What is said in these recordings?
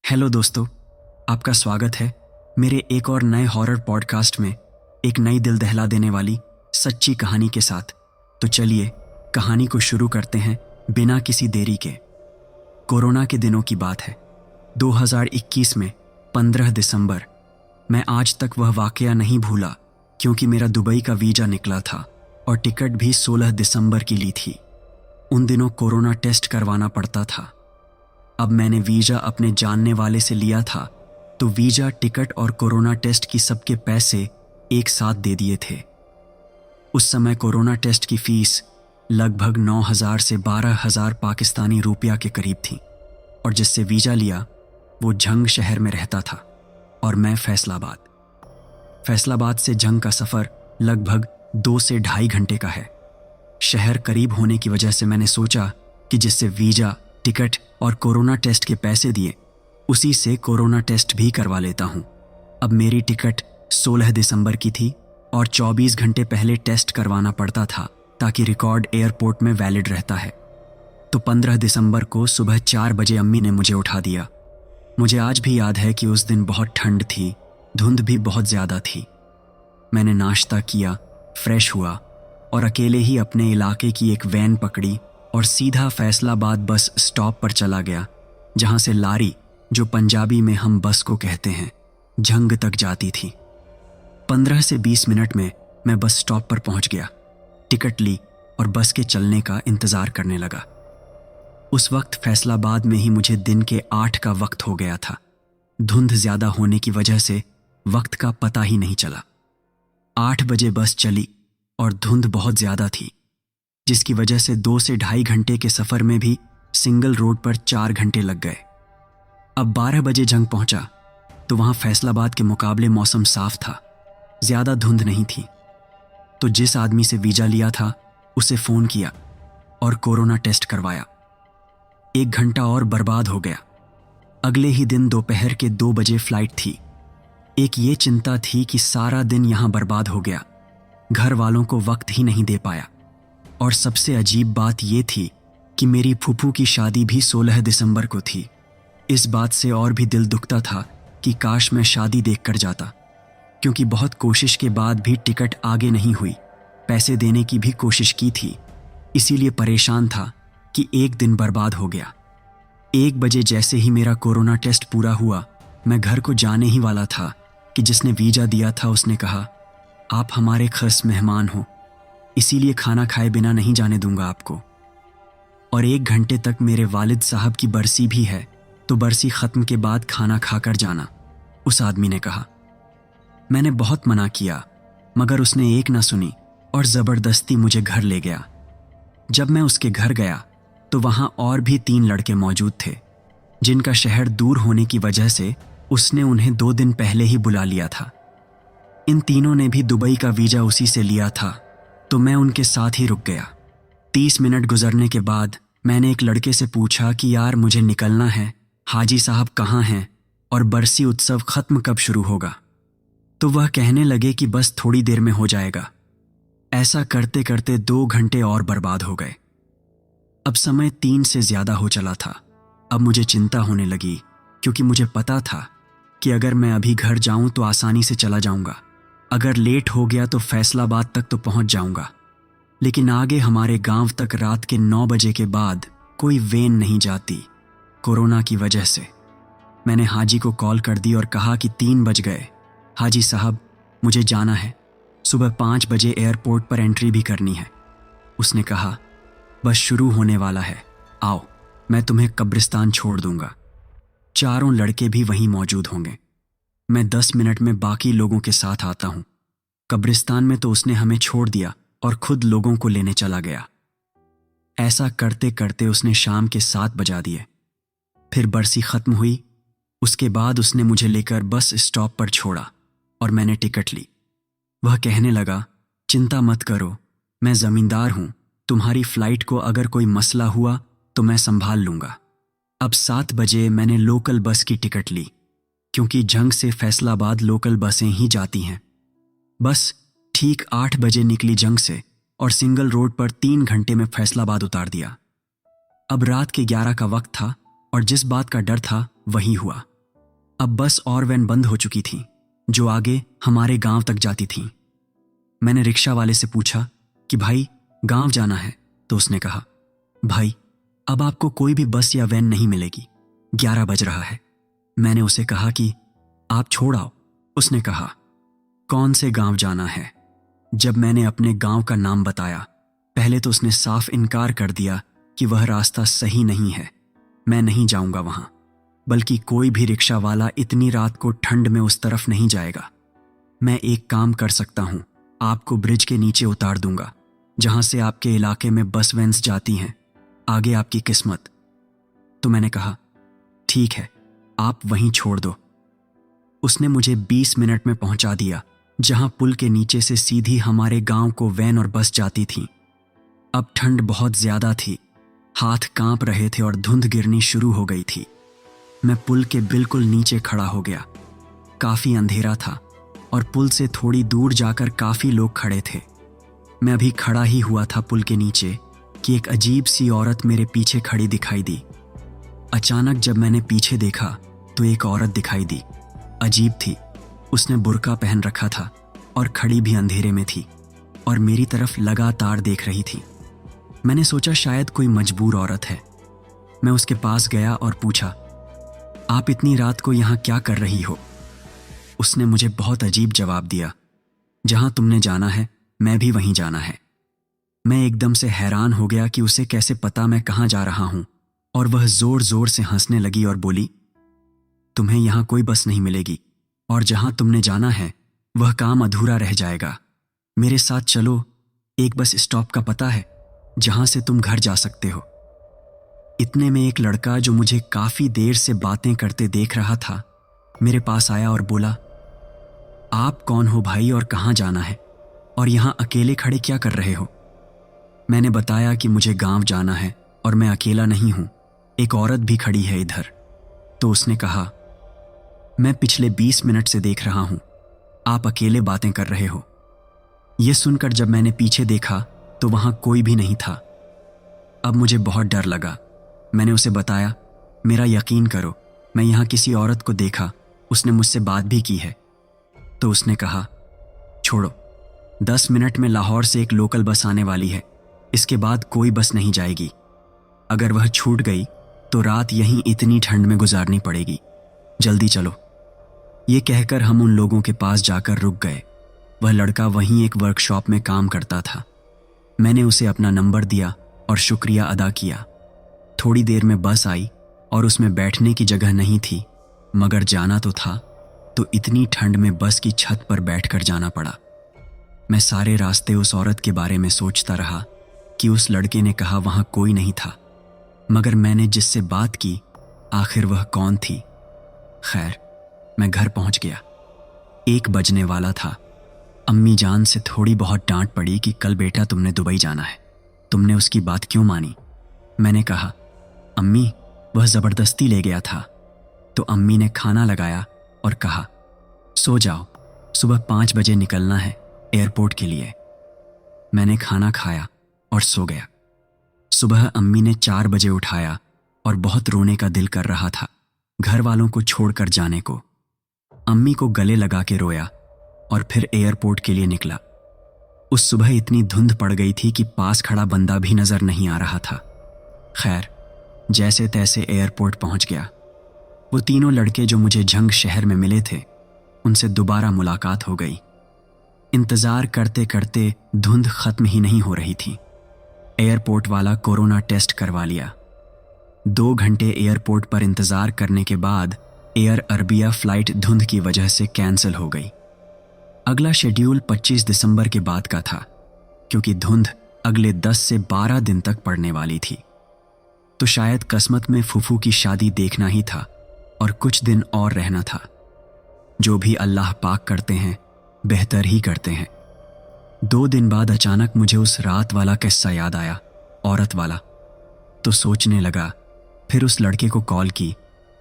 Hello दोस्तों, आपका स्वागत है मेरे एक और नए हॉरर पॉडकास्ट में एक नई दिल दहला देने वाली सच्ची कहानी के साथ। तो चलिए कहानी को शुरू करते हैं बिना किसी देरी के। कोरोना के दिनों की बात है, 2021 में 15 दिसंबर। मैं आज तक वह वाकया नहीं भूला क्योंकि मेरा दुबई का वीज़ा निकला था और टिकट भी 16 दिसंबर की ली थी। उन दिनों कोरोना टेस्ट करवाना पड़ता था। अब मैंने वीज़ा अपने जानने वाले से लिया था, तो वीज़ा, टिकट और कोरोना टेस्ट की सबके पैसे एक साथ दे दिए थे। उस समय कोरोना टेस्ट की फ़ीस लगभग 9,000 से 12,000 पाकिस्तानी रुपया के करीब थी और जिससे वीज़ा लिया वो झंग शहर में रहता था और मैं फैसलाबाद से झंग का सफ़र लगभग 2 से ढाई घंटे का है। शहर करीब होने की वजह से मैंने सोचा कि जिससे वीज़ा, टिकट और कोरोना टेस्ट के पैसे दिए, उसी से कोरोना टेस्ट भी करवा लेता हूँ। अब मेरी टिकट 16 दिसंबर की थी और 24 घंटे पहले टेस्ट करवाना पड़ता था ताकि रिकॉर्ड एयरपोर्ट में वैलिड रहता है। तो 15 दिसंबर को सुबह 4 बजे अम्मी ने मुझे उठा दिया। मुझे आज भी याद है कि उस दिन बहुत ठंड थी, धुंध भी बहुत ज़्यादा थी। मैंने नाश्ता किया, फ्रेश हुआ और अकेले ही अपने इलाके की एक वैन पकड़ी और सीधा फैसलाबाद बस स्टॉप पर चला गया, जहां से लारी, जो पंजाबी में हम बस को कहते हैं, झंग तक जाती थी। 15 से 20 मिनट में मैं बस स्टॉप पर पहुंच गया, टिकट ली और बस के चलने का इंतज़ार करने लगा। उस वक्त फैसलाबाद में ही मुझे दिन के 8 का वक्त हो गया था। धुंध ज़्यादा होने की वजह से वक्त का पता ही नहीं चला। 8 बजे बस चली और धुंध बहुत ज़्यादा थी, जिसकी वजह से 2 से ढाई घंटे के सफ़र में भी सिंगल रोड पर 4 घंटे लग गए। अब 12 बजे झंग पहुंचा तो वहां फैसलाबाद के मुकाबले मौसम साफ था, ज़्यादा धुंध नहीं थी। तो जिस आदमी से वीज़ा लिया था उसे फ़ोन किया और कोरोना टेस्ट करवाया। 1 घंटा और बर्बाद हो गया। अगले ही दिन दोपहर के 2 बजे फ़्लाइट थी। एक ये चिंता थी कि सारा दिन यहाँ बर्बाद हो गया, घर वालों को वक्त ही नहीं दे पाया। और सबसे अजीब बात ये थी कि मेरी फूफू की शादी भी 16 दिसंबर को थी। इस बात से और भी दिल दुखता था कि काश मैं शादी देखकर जाता, क्योंकि बहुत कोशिश के बाद भी टिकट आगे नहीं हुई। पैसे देने की भी कोशिश की थी, इसीलिए परेशान था कि एक दिन बर्बाद हो गया। 1 बजे जैसे ही मेरा कोरोना टेस्ट पूरा हुआ, मैं घर को जाने ही वाला था कि जिसने वीज़ा दिया था उसने कहा, आप हमारे खास मेहमान हो, इसीलिए खाना खाए बिना नहीं जाने दूंगा आपको। और 1 घंटे तक मेरे वालिद साहब की बरसी भी है, तो बरसी ख़त्म के बाद खाना खाकर जाना, उस आदमी ने कहा। मैंने बहुत मना किया, मगर उसने एक ना सुनी और ज़बरदस्ती मुझे घर ले गया। जब मैं उसके घर गया तो वहाँ और भी 3 लड़के मौजूद थे, जिनका शहर दूर होने की वजह से उसने उन्हें 2 दिन पहले ही बुला लिया था। इन तीनों ने भी दुबई का वीज़ा उसी से लिया था, तो मैं उनके साथ ही रुक गया। 30 मिनट गुजरने के बाद मैंने एक लड़के से पूछा कि यार मुझे निकलना है, हाजी साहब कहाँ हैं और बरसी उत्सव ख़त्म कब शुरू होगा? तो वह कहने लगे कि बस थोड़ी देर में हो जाएगा। ऐसा करते करते 2 घंटे और बर्बाद हो गए। अब समय 3 से ज़्यादा हो चला था। अब मुझे चिंता होने लगी, क्योंकि मुझे पता था कि अगर मैं अभी घर जाऊं तो आसानी से चला जाऊंगा, अगर लेट हो गया तो फैसलाबाद तक तो पहुंच जाऊंगा, लेकिन आगे हमारे गांव तक रात के 9 बजे के बाद कोई वेन नहीं जाती, कोरोना की वजह से। मैंने हाजी को कॉल कर दी और कहा कि 3 बज गए, हाजी साहब मुझे जाना है, सुबह 5 बजे एयरपोर्ट पर एंट्री भी करनी है। उसने कहा, बस शुरू होने वाला है, आओ मैं तुम्हें कब्रिस्तान छोड़ दूंगा, चारों लड़के भी वहीं मौजूद होंगे। मैं 10 मिनट में बाकी लोगों के साथ आता हूँ। कब्रिस्तान में तो उसने हमें छोड़ दिया और खुद लोगों को लेने चला गया। ऐसा करते करते उसने शाम के 7 बजा दिए। फिर बरसी ख़त्म हुई। उसके बाद उसने मुझे लेकर बस स्टॉप पर छोड़ा और मैंने टिकट ली। वह कहने लगा, चिंता मत करो, मैं ज़मींदार हूँ, तुम्हारी फ़्लाइट को अगर कोई मसला हुआ तो मैं संभाल लूँगा। अब 7 बजे मैंने लोकल बस की टिकट ली, क्योंकि झंग से फैसलाबाद लोकल बसें ही जाती हैं। बस ठीक 8 बजे निकली झंग से और सिंगल रोड पर 3 घंटे में फैसलाबाद उतार दिया। अब रात के 11 का वक्त था और जिस बात का डर था वही हुआ। अब बस और वैन बंद हो चुकी थी जो आगे हमारे गांव तक जाती थी। मैंने रिक्शा वाले से पूछा कि भाई गांव जाना है, तो उसने कहा भाई अब आपको कोई भी बस या वैन नहीं मिलेगी, 11 बज रहा है। मैंने उसे कहा कि आप छोड़ आओ। उसने कहा कौन से गांव जाना है। जब मैंने अपने गांव का नाम बताया, पहले तो उसने साफ इनकार कर दिया कि वह रास्ता सही नहीं है, मैं नहीं जाऊंगा वहां, बल्कि कोई भी रिक्शा वाला इतनी रात को ठंड में उस तरफ नहीं जाएगा। मैं एक काम कर सकता हूं, आपको ब्रिज के नीचे उतार दूंगा जहां से आपके इलाके में बस वैन्स जाती हैं, आगे आपकी किस्मत। तो मैंने कहा ठीक है, आप वहीं छोड़ दो। उसने मुझे 20 मिनट में पहुंचा दिया जहां पुल के नीचे से सीधी हमारे गांव को वैन और बस जाती थी। अब ठंड बहुत ज्यादा थी, हाथ कांप रहे थे और धुंध गिरनी शुरू हो गई थी। मैं पुल के बिल्कुल नीचे खड़ा हो गया। काफी अंधेरा था और पुल से थोड़ी दूर जाकर काफी लोग खड़े थे। मैं अभी खड़ा ही हुआ था पुल के नीचे कि एक अजीब सी औरत मेरे पीछे खड़ी दिखाई दी। अचानक जब मैंने पीछे देखा तो एक औरत दिखाई दी। अजीब थी, उसने बुर्का पहन रखा था और खड़ी भी अंधेरे में थी और मेरी तरफ लगातार देख रही थी। मैंने सोचा शायद कोई मजबूर औरत है। मैं उसके पास गया और पूछा आप इतनी रात को यहाँ क्या कर रही हो। उसने मुझे बहुत अजीब जवाब दिया, जहां तुमने जाना है मैं भी वहीं जाना है। मैं एकदम से हैरान हो गया कि उसे कैसे पता मैं कहाँ जा रहा हूं, और वह जोर जोर से हंसने लगी और बोली तुम्हें यहां कोई बस नहीं मिलेगी और जहां तुमने जाना है वह काम अधूरा रह जाएगा। मेरे साथ चलो, एक बस स्टॉप का पता है जहां से तुम घर जा सकते हो। इतने में एक लड़का जो मुझे काफी देर से बातें करते देख रहा था मेरे पास आया और बोला आप कौन हो भाई और कहां जाना है, और यहां अकेले खड़े क्या कर रहे हो। मैंने बताया कि मुझे गांव जाना है और मैं अकेला नहीं हूं, एक औरत भी खड़ी है इधर। तो उसने कहा मैं पिछले 20 मिनट से देख रहा हूं, आप अकेले बातें कर रहे हो। यह सुनकर जब मैंने पीछे देखा तो वहां कोई भी नहीं था। अब मुझे बहुत डर लगा। मैंने उसे बताया मेरा यकीन करो, मैं यहां किसी औरत को देखा, उसने मुझसे बात भी की है। तो उसने कहा छोड़ो, 10 मिनट में लाहौर से एक लोकल बस आने वाली है, इसके बाद कोई बस नहीं जाएगी। अगर वह छूट गई तो रात यहीं इतनी ठंड में गुजारनी पड़ेगी, जल्दी चलो। ये कहकर हम उन लोगों के पास जाकर रुक गए। वह लड़का वहीं एक वर्कशॉप में काम करता था। मैंने उसे अपना नंबर दिया और शुक्रिया अदा किया। थोड़ी देर में बस आई और उसमें बैठने की जगह नहीं थी, मगर जाना तो था, तो इतनी ठंड में बस की छत पर बैठकर जाना पड़ा। मैं सारे रास्ते उस औरत के बारे में सोचता रहा कि उस लड़के ने कहा वहां कोई नहीं था, मगर मैंने जिससे बात की आखिर वह कौन थी। खैर, मैं घर पहुंच गया। 1 बजने वाला था। अम्मी जान से थोड़ी बहुत डांट पड़ी कि कल बेटा तुमने दुबई जाना है, तुमने उसकी बात क्यों मानी। मैंने कहा अम्मी वह जबरदस्ती ले गया था। तो अम्मी ने खाना लगाया और कहा सो जाओ, सुबह 5 बजे निकलना है एयरपोर्ट के लिए। मैंने खाना खाया और सो गया। सुबह अम्मी ने 4 बजे उठाया और बहुत रोने का दिल कर रहा था घर वालों को छोड़कर जाने को। अम्मी को गले लगा के रोया और फिर एयरपोर्ट के लिए निकला। उस सुबह इतनी धुंध पड़ गई थी कि पास खड़ा बंदा भी नजर नहीं आ रहा था। खैर, जैसे तैसे एयरपोर्ट पहुंच गया। वो तीनों लड़के जो मुझे झंग शहर में मिले थे, उनसे दोबारा मुलाकात हो गई। इंतजार करते करते धुंध खत्म ही नहीं हो रही थी। एयरपोर्ट वाला कोरोना टेस्ट करवा लिया। 2 घंटे एयरपोर्ट पर इंतजार करने के बाद एयर अरबिया फ्लाइट धुंध की वजह से कैंसिल हो गई। अगला शेड्यूल 25 दिसंबर के बाद का था, क्योंकि धुंध अगले 10 से 12 दिन तक पड़ने वाली थी। तो शायद किस्मत में फूफू की शादी देखना ही था और कुछ दिन और रहना था। जो भी अल्लाह पाक करते हैं बेहतर ही करते हैं। 2 दिन बाद अचानक मुझे उस रात वाला किस्सा याद आया, औरत वाला। तो सोचने लगा, फिर उस लड़के को कॉल की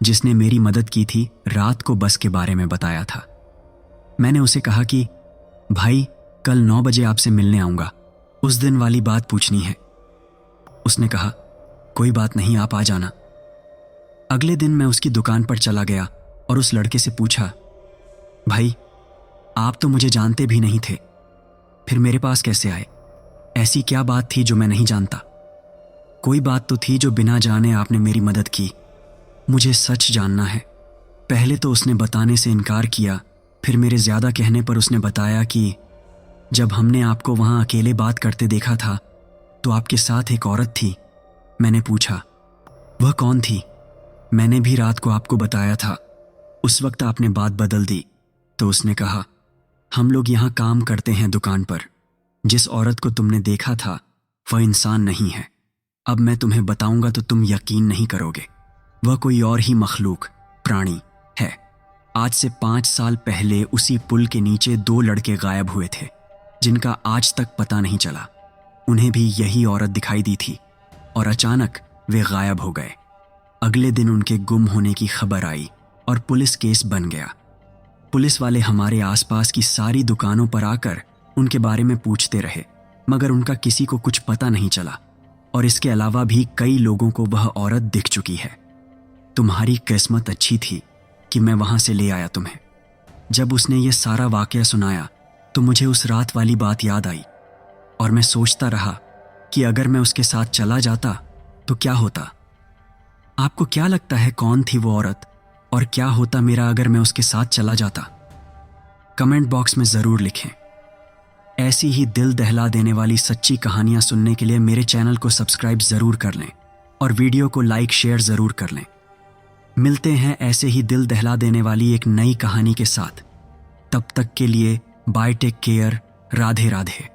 जिसने मेरी मदद की थी, रात को बस के बारे में बताया था। मैंने उसे कहा कि भाई कल 9 बजे आपसे मिलने आऊंगा, उस दिन वाली बात पूछनी है। उसने कहा कोई बात नहीं, आप आ जाना। अगले दिन मैं उसकी दुकान पर चला गया और उस लड़के से पूछा, भाई आप तो मुझे जानते भी नहीं थे, फिर मेरे पास कैसे आए? ऐसी क्या बात थी जो मैं नहीं जानता? कोई बात तो थी जो बिना जाने आपने मेरी मदद की। मुझे सच जानना है। पहले तो उसने बताने से इनकार किया, फिर मेरे ज़्यादा कहने पर उसने बताया कि जब हमने आपको वहाँ अकेले बात करते देखा था तो आपके साथ एक औरत थी। मैंने पूछा, वह कौन थी? मैंने भी रात को आपको बताया था। उस वक्त आपने बात बदल दी। तो उसने कहा, हम लोग यहाँ काम करते हैं दुकान पर। जिस औरत को तुमने देखा था वह इंसान नहीं है। अब मैं तुम्हें बताऊंगा तो तुम यकीन नहीं करोगे। वह कोई और ही मखलूक, प्राणी है। आज से 5 साल पहले उसी पुल के नीचे 2 लड़के गायब हुए थे जिनका आज तक पता नहीं चला। उन्हें भी यही औरत दिखाई दी थी और अचानक वे गायब हो गए। अगले दिन उनके गुम होने की खबर आई और पुलिस केस बन गया। पुलिस वाले हमारे आसपास की सारी दुकानों पर आकर उनके बारे में पूछते रहे, मगर उनका किसी को कुछ पता नहीं चला। और इसके अलावा भी कई लोगों को वह औरत दिख चुकी है। तुम्हारी किस्मत अच्छी थी कि मैं वहां से ले आया तुम्हें। जब उसने ये सारा वाकया सुनाया तो मुझे उस रात वाली बात याद आई और मैं सोचता रहा कि अगर मैं उसके साथ चला जाता तो क्या होता। आपको क्या लगता है कौन थी वो औरत और क्या होता मेरा अगर मैं उसके साथ चला जाता? कमेंट बॉक्स में ज़रूर लिखें। ऐसी ही दिल दहला देने वाली सच्ची कहानियां सुनने के लिए मेरे चैनल को सब्सक्राइब ज़रूर कर लें और वीडियो को लाइक शेयर ज़रूर कर लें। मिलते हैं ऐसे ही दिल दहला देने वाली एक नई कहानी के साथ। तब तक के लिए bye, take care, Radhe Radhe.